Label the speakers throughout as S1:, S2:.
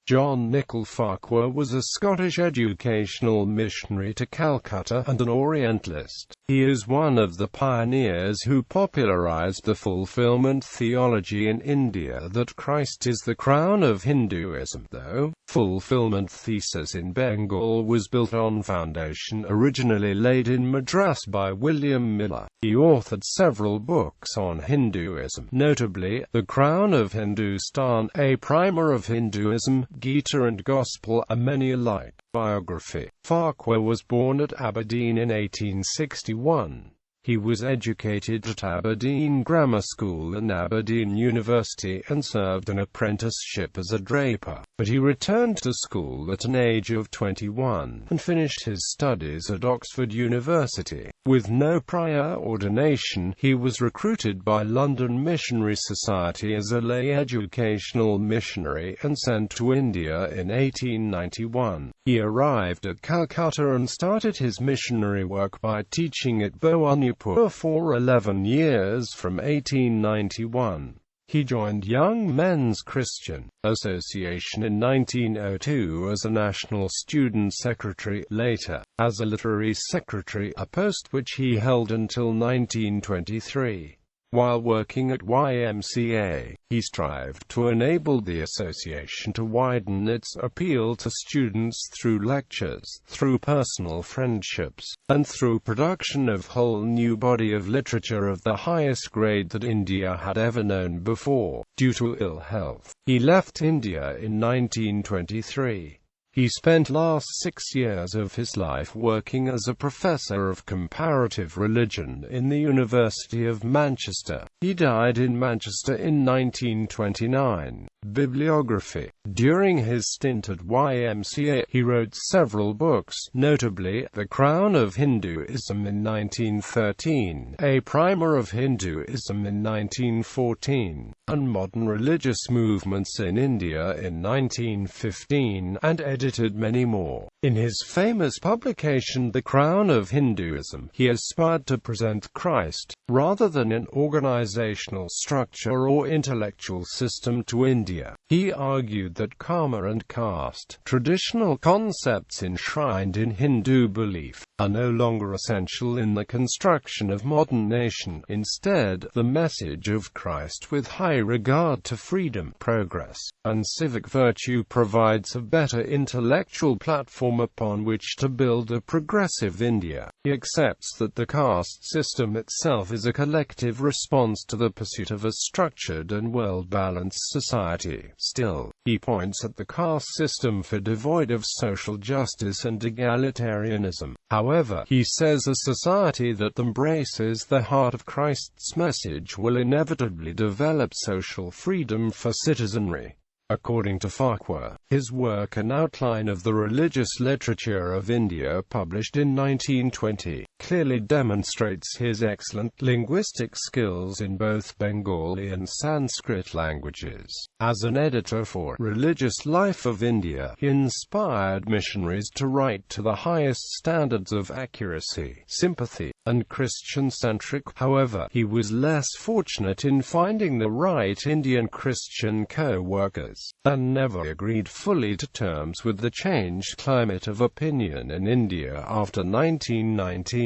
S1: John Nicol Farquhar was a Scottish educational missionary to Calcutta and an Orientalist. He is one of the pioneers who popularized the Fulfilment theology in India that Christ is the crown of Hinduism. Though Fulfilment thesis in Bengal was built on foundation originally laid in Madras by William Miller.He authored several books on Hinduism, notably The Crown of Hindustan, a Primer of Hinduism, Gita and Gospel, and many alike. Biography. Farquhar was born at Aberdeen in 1861. He was educated at Aberdeen Grammar School and Aberdeen University and served an apprenticeship as a draper, but he returned to school at an age of 21, and finished his studies at Oxford University. With no prior ordination, he was recruited by London Missionary Society as a lay educational missionary and sent to India in 1891. He arrived at Calcutta and started his missionary work by teaching at Bhawanipur for 11 years from 1891. He joined Young Men's Christian Association in 1902 as a national student secretary, later as a literary secretary, a post which he held until 1923. While working at YMCA, he strived to enable the association to widen its appeal to students through lectures, through personal friendships, and through production of a whole new body of literature of the highest grade that India had ever known before. Due to ill health, he left India in 1923. He spent last 6 years of his life working as a professor of comparative religion in the University of Manchester. He died in Manchester in 1929. Bibliography. During his stint at YMCA, he wrote several books, notably The Crown of Hinduism in 1913, A Primer of Hinduism in 1914, and Modern Religious Movements in India in 1915, and edited many more. In his famous publication The Crown of Hinduism, he aspired to present Christ, rather than an organizational structure or intellectual system, to India. He argued that karma and caste, traditional concepts enshrined in Hindu belief, are no longer essential in the construction of modern nation. Instead, the message of Christ with high regard to freedom, progress, and civic virtue provides a better intellectual platform upon which to build a progressive India. He accepts that the caste system itself is a collective response to the pursuit of a structured and well-balanced society. Still, he points at the caste system for devoid of social justice and egalitarianism. However, he says a society that embraces the heart of Christ's message will inevitably develop social freedom for citizenry. According to Farquhar, his work An Outline of the Religious Literature of India, published in 1920, clearly demonstrates his excellent linguistic skills in both Bengali and Sanskrit languages. As an editor for Religious Life of India, he inspired missionaries to write to the highest standards of accuracy, sympathy, and Christian-centric. However, he was less fortunate in finding the right Indian Christian co-workers, and never agreed fully to terms with the changed climate of opinion in India after 1919.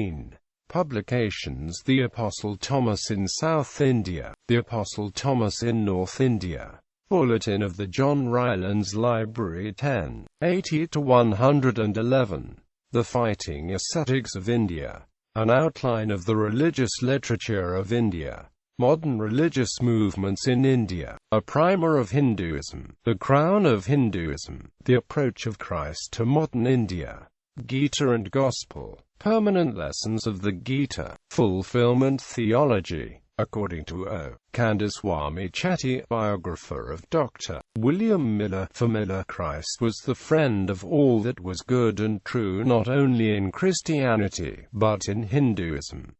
S1: Publications: The Apostle Thomas in South India, The Apostle Thomas in North India. Bulletin of the John Rylands Library 10, 80-111. The Fighting Ascetics of India. An Outline of the Religious Literature of India. Modern Religious Movements in India. A Primer of Hinduism. The Crown of Hinduism. The Approach of Christ to Modern India. Gita and Gospel. Permanent Lessons of the Gita. Fulfilment Theology. According to O. Kandaswamy Chetty, biographer of Dr. William Miller. For Miller, Christ was the friend of all that was good and true, not only in Christianity, but in Hinduism.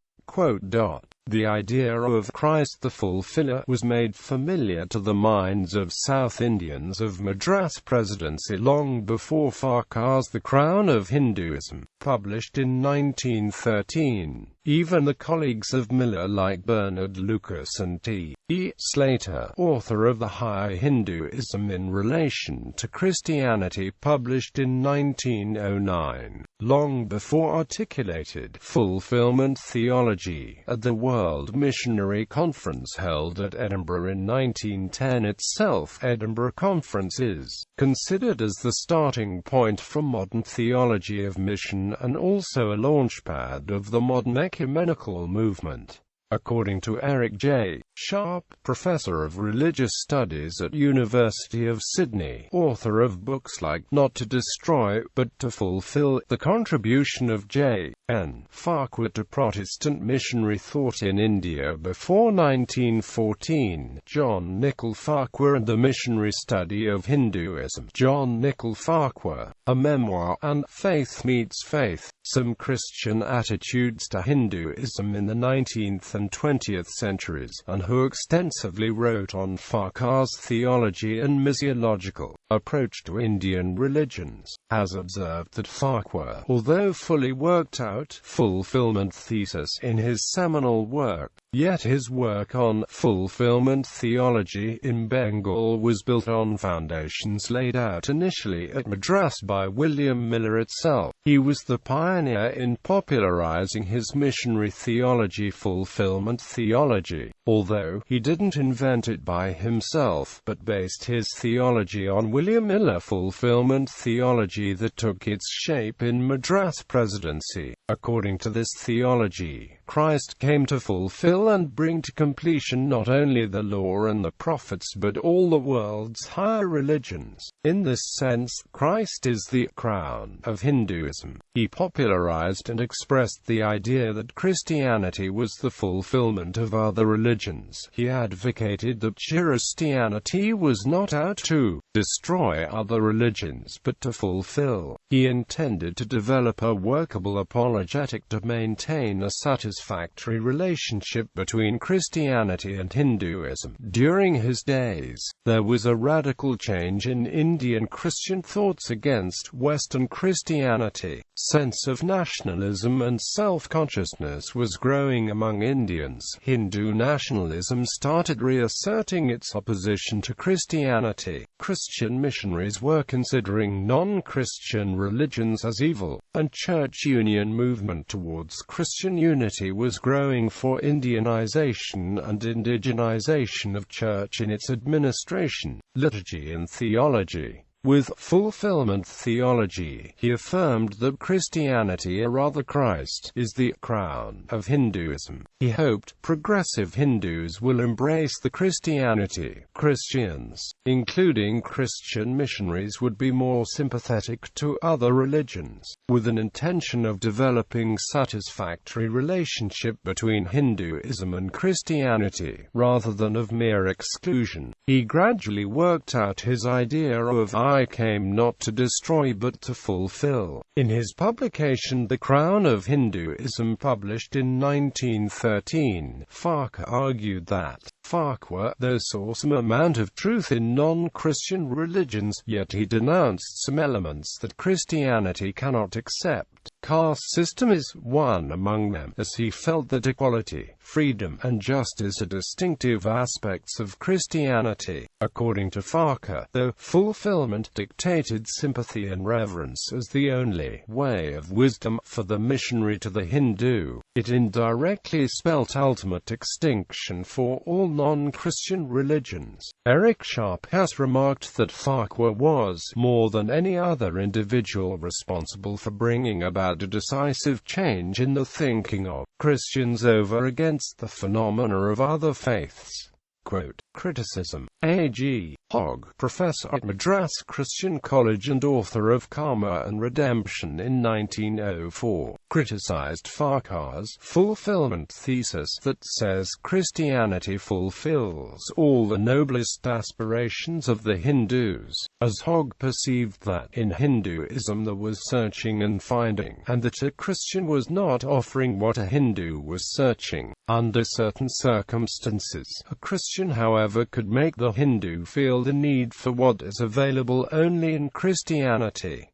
S1: The idea of Christ the Fulfiller was made familiar to the minds of South Indians of Madras Presidency long before Farquhar's The Crown of Hinduism, published in 1913. Even the colleagues of Miller like Bernard Lucas and T.E. Slater, author of The High Hinduism in Relation to Christianity, published in 1909, long before articulated fulfillment theology, at the World Missionary Conference held at Edinburgh in 1910 itself. Edinburgh Conference is considered as the starting point for modern theology of mission and also a launchpad of the modern ecumenical movement. According to Eric J. Sharp, professor of religious studies at University of Sydney, author of books like Not to Destroy, but to Fulfill, the contribution of J. N. Farquhar to Protestant missionary thought in India before 1914, John Nicol Farquhar and the Missionary Study of Hinduism, John Nicol Farquhar, a memoir, and Faith Meets Faith, Some Christian Attitudes to Hinduism in the 19th and 20th centuries, and who extensively wrote on Farquhar's theology and missiological approach to Indian religions, has observed that Farquhar, although fully worked out fulfillment thesis in his seminal work, yet his work on fulfillment theology in Bengal was built on foundations laid out initially at Madras by William Miller itself. He was the pioneer in popularizing his missionary theology, fulfillment theology, although he didn't invent it by himself, but based his theology on William Miller fulfillment theology that took its shape in Madras Presidency. According to this theology, Christ came to fulfill and bring to completion not only the law and the prophets but all the world's higher religions. In this sense, Christ is the crown of Hinduism. He popularized and expressed the idea that Christianity was the fulfillment of other religions. He advocated that Christianity was not out to destroy other religions but to fulfill. He intended to develop a workable apologetic to maintain a satisfactory relationship between Christianity and Hinduism. During his days, there was a radical change in Indian Christian thoughts against Western Christianity. Sense of nationalism and self-consciousness was growing among Indians. Hindu nationalism started reasserting its opposition to Christianity. Christian missionaries were considering non-Christian religions as evil, and church union movement towards Christian unity was growing for Indianization and indigenization of church in its administration, liturgy and theology. With fulfillment theology, he affirmed that Christianity, or rather Christ, is the crown of Hinduism. He hoped progressive Hindus will embrace the Christianity. Christians, including Christian missionaries, would be more sympathetic to other religions, with an intention of developing satisfactory relationship between Hinduism and Christianity, rather than of mere exclusion. He gradually worked out his idea of I came not to destroy but to fulfill. In his publication The Crown of Hinduism, published in 1913, Farquhar argued that Farquhar, though saw some amount of truth in non-Christian religions, yet he denounced some elements that Christianity cannot accept. Caste system is one among them, as he felt that equality, freedom, and justice are distinctive aspects of Christianity. According to Farquhar, though fulfillment dictated sympathy and reverence as the only way of wisdom for the missionary to the Hindu, it indirectly spelt ultimate extinction for all non-Christian religions. Eric Sharp has remarked that Farquhar was, more than any other individual, responsible for bringing about a decisive change in the thinking of Christians over against the phenomena of other faiths. Quote, criticism. A.G. Hogg, professor at Madras Christian College and author of Karma and Redemption in 1904, criticized Farquhar's fulfillment thesis that says Christianity fulfills all the noblest aspirations of the Hindus, as Hogg perceived that in Hinduism there was searching and finding, and that a Christian was not offering what a Hindu was searching. Under certain circumstances, a Christian, however, could make the Hindu feel the need for what is available only in Christianity.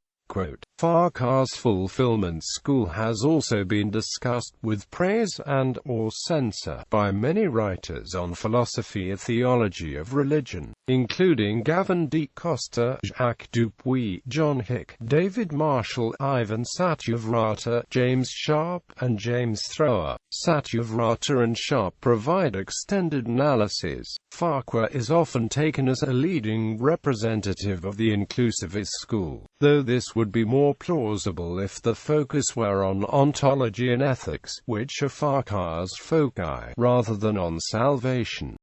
S1: Farquhar's Fulfilment school has also been discussed, with praise and/or censure, by many writers on philosophy and theology of religion, including Gavin D. Costa, Jacques Dupuy, John Hick, David Marshall, Ivan Satyavrata, James Sharp, and James Thrower. Satyavrata and Sharp provide extended analyses. Farquhar is often taken as a leading representative of the inclusivist school, though this would be more plausible if the focus were on ontology and ethics, which are Farquhar's foci, rather than on salvation.